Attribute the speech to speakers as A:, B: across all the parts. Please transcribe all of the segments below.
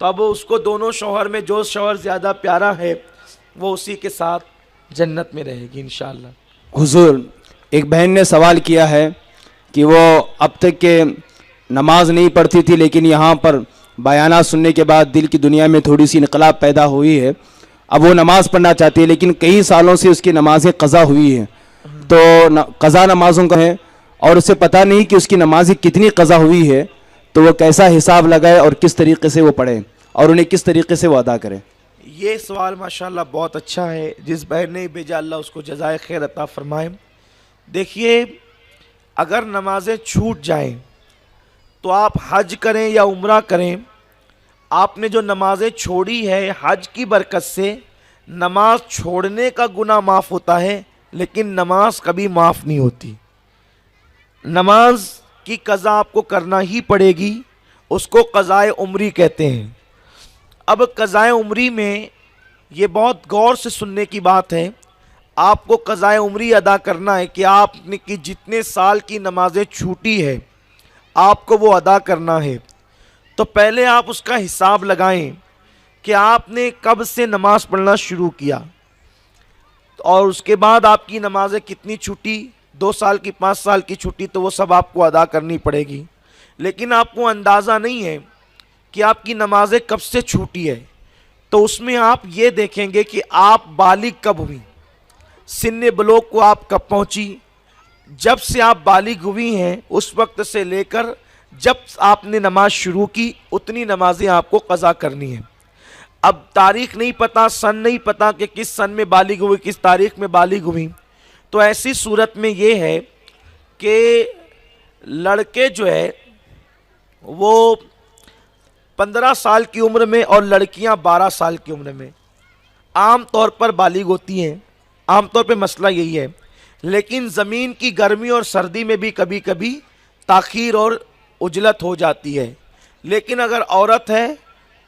A: تو اب اس کو دونوں شوہر میں جو شوہر زیادہ پیارا ہے وہ اسی کے ساتھ جنت میں رہے گی انشاءاللہ۔
B: حضور، ایک بہن نے سوال کیا ہے کہ وہ اب تک کے نماز نہیں پڑھتی تھی، لیکن یہاں پر بیانات سننے کے بعد دل کی دنیا میں تھوڑی سی انقلاب پیدا ہوئی ہے، اب وہ نماز پڑھنا چاہتی ہے، لیکن کئی سالوں سے اس کی نمازیں قضا ہوئی ہیں، تو قضا نمازوں کا ہے اور اسے پتہ نہیں کہ اس کی نمازیں کتنی قضا ہوئی ہے، تو وہ کیسا حساب لگائے اور کس طریقے سے وہ پڑھے اور انہیں کس طریقے سے وہ ادا کرے؟
A: یہ سوال ماشاءاللہ بہت اچھا ہے، جس بہن نے بھیجا اللہ اس کو جزائے خیر عطا فرمائے۔ دیکھیے، اگر نمازیں چھوٹ جائیں تو آپ حج کریں یا عمرہ کریں، آپ نے جو نمازیں چھوڑی ہے حج کی برکت سے نماز چھوڑنے کا گناہ معاف ہوتا ہے، لیکن نماز کبھی معاف نہیں ہوتی۔ نماز کی قضا آپ کو کرنا ہی پڑے گی، اس کو قضائے عمری کہتے ہیں۔ اب قضائے عمری میں یہ بہت غور سے سننے کی بات ہے، آپ کو قضائے عمری ادا کرنا ہے کہ آپ نے کی جتنے سال کی نمازیں چھوٹی ہے آپ کو وہ ادا کرنا ہے۔ تو پہلے آپ اس کا حساب لگائیں کہ آپ نے کب سے نماز پڑھنا شروع کیا، اور اس کے بعد آپ کی نمازیں کتنی چھوٹی، 2 سال کی 5 سال کی چھوٹی، تو وہ سب آپ کو ادا کرنی پڑے گی۔ لیکن آپ کو اندازہ نہیں ہے کہ آپ کی نمازیں کب سے چھوٹی ہے، تو اس میں آپ یہ دیکھیں گے کہ آپ بالغ کب ہوئی، سن بلوغ کو آپ کب پہنچی۔ جب سے آپ بالغ ہوئی ہیں اس وقت سے لے کر جب آپ نے نماز شروع کی اتنی نمازیں آپ کو قضا کرنی ہیں۔ اب تاریخ نہیں پتہ، سن نہیں پتہ کہ کس سن میں بالغ ہوئی، کس تاریخ میں بالغ ہوئی، تو ایسی صورت میں یہ ہے کہ لڑکے جو ہے وہ 15 سال کی عمر میں اور لڑکیاں 12 سال کی عمر میں عام طور پر بالغ ہوتی ہیں، عام طور پہ مسئلہ یہی ہے۔ لیکن زمین کی گرمی اور سردی میں بھی کبھی کبھی تاخیر اور عجلت ہو جاتی ہے، لیکن اگر عورت ہے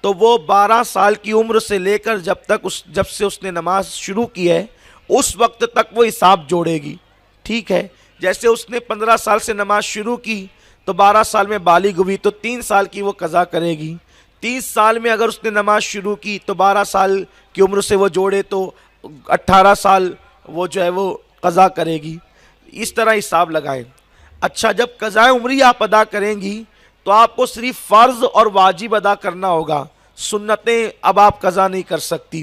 A: تو وہ 12 سال کی عمر سے لے کر جب سے اس نے نماز شروع کی ہے اس وقت تک وہ حساب جوڑے گی، ٹھیک ہے۔ جیسے اس نے 15 سال سے نماز شروع کی تو 12 سال میں بالغ ہوئی تو 3 سال کی وہ قضا کرے گی۔ 30 سال میں اگر اس نے نماز شروع کی تو 12 سال کی عمر سے وہ جوڑے تو 18 سال وہ جو ہے وہ قضا کرے گی۔ اس طرح حساب لگائیں۔ اچھا، جب قضائے عمری آپ ادا کریں گی تو آپ کو صرف فرض اور واجب ادا کرنا ہوگا، سنتیں اب آپ قضا نہیں کر سکتی۔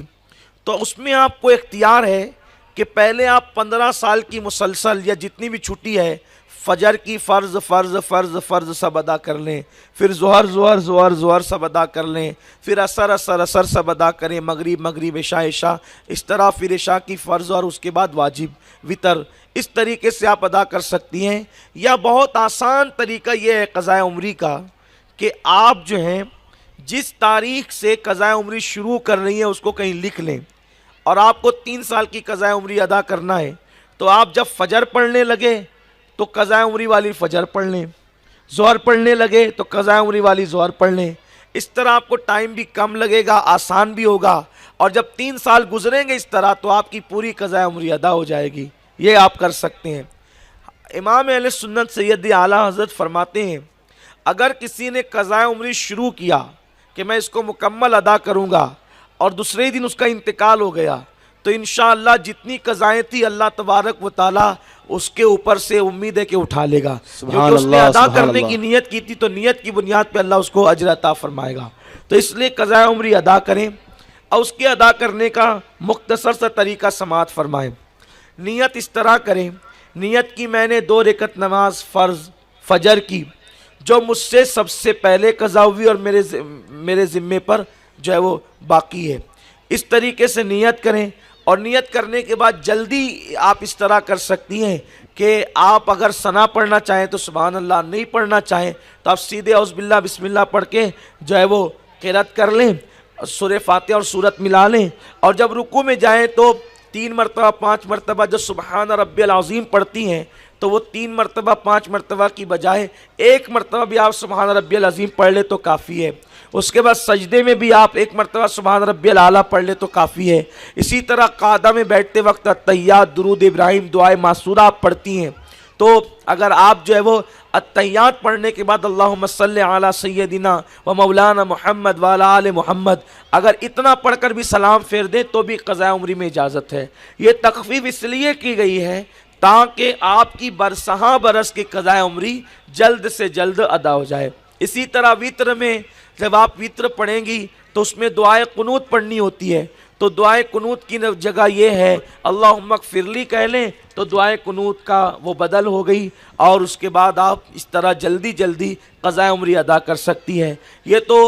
A: تو اس میں آپ کو اختیار ہے کہ پہلے آپ 15 سال کی مسلسل یا جتنی بھی چھٹی ہے فجر کی فرض فرض فرض فرض سب ادا کر لیں، پھر ظہر ظہر ظہر ظہر سب ادا کر لیں، پھر عصر عصر عصر سب ادا کریں، مغرب مغرب عشاء عشاء، اس طرح پھر عشاء کی فرض اور اس کے بعد واجب وتر، اس طریقے سے آپ ادا کر سکتی ہیں۔ یا بہت آسان طریقہ یہ ہے قضائے عمری کا کہ آپ جو ہیں جس تاریخ سے قضائے عمری شروع کر رہی ہیں اس کو کہیں لکھ لیں، اور آپ کو 3 سال کی قضائے عمری ادا کرنا ہے تو آپ جب فجر پڑھنے لگے تو قضائے عمری والی فجر پڑھ لیں، ظہر پڑھنے لگے تو قضائے عمری والی ظہر پڑھ لیں۔ اس طرح آپ کو ٹائم بھی کم لگے گا، آسان بھی ہوگا، اور جب 3 سال گزریں گے اس طرح تو آپ کی پوری قضائے عمری ادا ہو جائے گی۔ یہ آپ کر سکتے ہیں۔ امام اہل سنت سید اعلیٰ حضرت فرماتے ہیں اگر کسی نے قضائے عمری شروع کیا کہ میں اس کو مکمل ادا کروں گا اور دوسرے دن اس کا انتقال ہو گیا تو انشاءاللہ جتنی قضائیں تھی اللہ تبارک و تعالیٰ اس کے اوپر سے امید ہے کہ اٹھا لے گا، کیونکہ اس نے ادا کرنے کی نیت کی تھی تو نیت کی بنیاد پہ اللہ اس کو اجر عطا فرمائے گا۔ تو اس لیے قضائے عمری ادا کریں، اور اس کے ادا کرنے کا مختصر سا طریقہ سماعت فرمائیں۔ نیت اس طرح کریں، نیت کی میں نے 2 رکعت نماز فرض فجر کی جو مجھ سے سب سے پہلے قضا ہوئی اور میرے ذمے پر جو ہے وہ باقی ہے، اس طریقے سے نیت کریں۔ اور نیت کرنے کے بعد جلدی آپ اس طرح کر سکتی ہیں کہ آپ اگر ثنا پڑھنا چاہیں تو سبحان اللہ، نہیں پڑھنا چاہیں تو آپ سیدھے اعوذ باللہ بسم اللہ پڑھ کے جو ہے وہ قرات کر لیں، سورہ فاتحہ اور سورت ملا لیں، اور جب رکوع میں جائیں تو 3 مرتبہ 5 مرتبہ جو سبحان ربی العظیم پڑھتی ہیں تو وہ 3 مرتبہ 5 مرتبہ کی بجائے 1 مرتبہ بھی آپ سبحان ربی العظیم پڑھ لیں تو کافی ہے۔ اس کے بعد سجدے میں بھی آپ 1 مرتبہ سبحان ربی الاعلیٰ پڑھ لیں تو کافی ہے۔ اسی طرح قعدہ میں بیٹھتے وقت تحیات، درود ابراہیم، دعائے معصورہ آپ پڑھتی ہیں تو اگر آپ جو ہے وہ التحیات پڑھنے کے بعد اللہم صلی علی سیدنا و مولانا محمد و علی آل محمد اگر اتنا پڑھ کر بھی سلام پھیر دیں تو بھی قضاء عمری میں اجازت ہے۔ یہ تخفیف اس لیے کی گئی ہے تاکہ آپ کی برسہاں برس کی قضاء عمری جلد سے جلد ادا ہو جائے۔ اسی طرح وطر میں جب آپ وطر پڑھیں گی تو اس میں دعائے قنوت پڑھنی ہوتی ہے، تو دعائے قنوت کی جگہ یہ ہے اللہم اغفر لی کہہ لیں تو دعائے قنوت کا وہ بدل ہو گئی، اور اس کے بعد آپ اس طرح جلدی جلدی قضاء عمری ادا کر سکتی ہے۔ یہ تو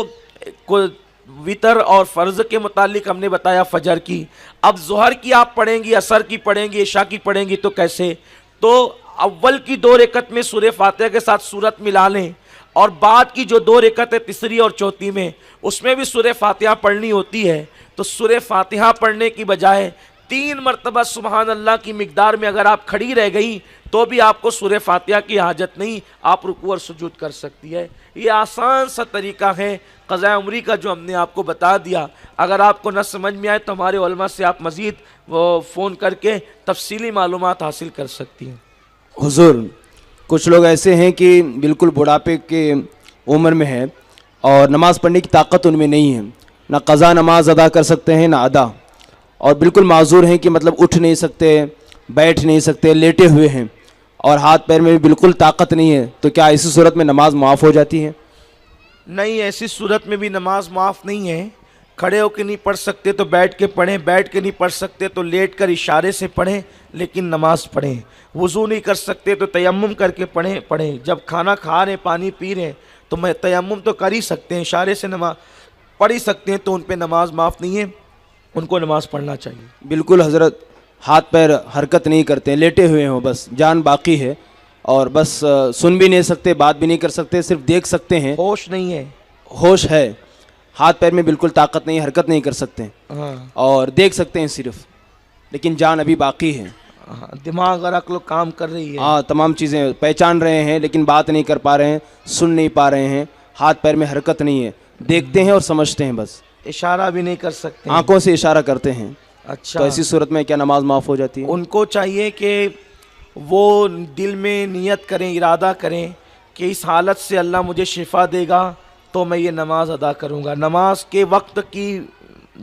A: وطر اور فرض کے متعلق ہم نے بتایا فجر کی۔ اب ظہر کی آپ پڑھیں گی، عصر کی پڑھیں گی، عشاء کی پڑھیں گی تو کیسے؟ تو اول کی 2 رکعت میں سورہ فاتحہ کے ساتھ سورت ملا لیں، اور بعد کی جو 2 رکعت ہے تیسری اور چوتھی میں اس میں بھی سورہ فاتحہ پڑھنی ہوتی ہے، تو سورہ فاتحہ پڑھنے کی بجائے 3 مرتبہ سبحان اللہ کی مقدار میں اگر آپ کھڑی رہ گئی تو بھی آپ کو سورہ فاتحہ کی حاجت نہیں، آپ رکوع اور سجود کر سکتی ہے۔ یہ آسان سا طریقہ ہے قضاء عمری کا جو ہم نے آپ کو بتا دیا۔ اگر آپ کو نہ سمجھ میں آئے تو ہمارے علماء سے آپ مزید فون کر کے تفصیلی معلومات حاصل کر سکتی ہیں۔
B: حضور، کچھ لوگ ایسے ہیں کہ بالکل بڑھاپے کے عمر میں ہیں اور نماز پڑھنے کی طاقت ان میں نہیں ہے، نہ قضا نماز ادا کر سکتے ہیں نہ ادا، اور بالکل معذور ہیں کہ مطلب اٹھ نہیں سکتے، بیٹھ نہیں سکتے، لیٹے ہوئے ہیں، اور ہاتھ پیر میں بھی بالکل طاقت نہیں ہے، تو کیا ایسی صورت میں نماز معاف ہو جاتی ہے؟
A: نہیں، ایسی صورت میں بھی نماز معاف نہیں ہے۔ کھڑے ہو کے نہیں پڑھ سکتے تو بیٹھ کے پڑھیں، بیٹھ کے نہیں پڑھ سکتے تو لیٹ کر اشارے سے پڑھیں، لیکن نماز پڑھیں۔ وضو نہیں کر سکتے تو تیمم کر کے پڑھیں۔ جب کھانا کھا رہے ہیں، پانی پی رہے ہیں تو میں تیمم تو کر ہی سکتے ہیں، اشارے سے نماز پڑھ ہی سکتے ہیں، تو ان پہ نماز معاف نہیں ہے، ان کو نماز پڑھنا چاہیے۔
B: بالکل حضرت، ہاتھ پیر حرکت نہیں کرتے، لیٹے ہوئے ہوں، بس جان باقی ہے، اور بس سن بھی نہیں سکتے، بات بھی نہیں کر سکتے، صرف دیکھ سکتے ہیں،
A: ہوش نہیں ہے۔
B: ہوش ہے، ہاتھ پیر میں بالکل طاقت نہیں، حرکت نہیں کر سکتے،
A: ہاں،
B: اور دیکھ سکتے ہیں صرف، لیکن جان ابھی باقی ہے۔
A: دماغ اور عقل کام کر رہی ہے۔
B: ہاں، تمام چیزیں پہچان رہے ہیں لیکن بات نہیں کر پا رہے ہیں، سن نہیں پا رہے ہیں، ہاتھ پیر میں حرکت نہیں ہے، دیکھتے ہیں اور سمجھتے ہیں بس،
A: اشارہ بھی نہیں کر سکتے،
B: آنکھوں سے اشارہ کرتے ہیں۔
A: اچھا،
B: تو ایسی صورت میں کیا نماز معاف ہو جاتی ہے؟
A: ان کو چاہیے کہ وہ دل میں نیت کریں، ارادہ کریں کہ اس حالت سے اللہ مجھے شفا دے گا تو میں یہ نماز ادا کروں گا۔ نماز کے وقت کی،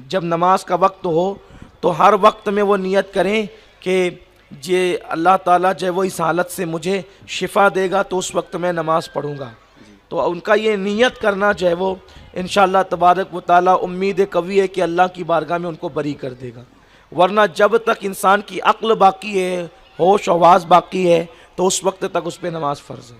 A: جب نماز کا وقت ہو تو ہر وقت میں وہ نیت کریں کہ یہ اللہ تعالیٰ جو ہے وہ اس حالت سے مجھے شفا دے گا تو اس وقت میں نماز پڑھوں گا۔ تو ان کا یہ نیت کرنا جو ہے وہ انشاءاللہ تبارک و تعالیٰ امید قوی ہے کہ اللہ کی بارگاہ میں ان کو بری کر دے گا، ورنہ جب تک انسان کی عقل باقی ہے، ہوش و حواس باقی ہے، تو اس وقت تک اس پہ نماز فرض ہے۔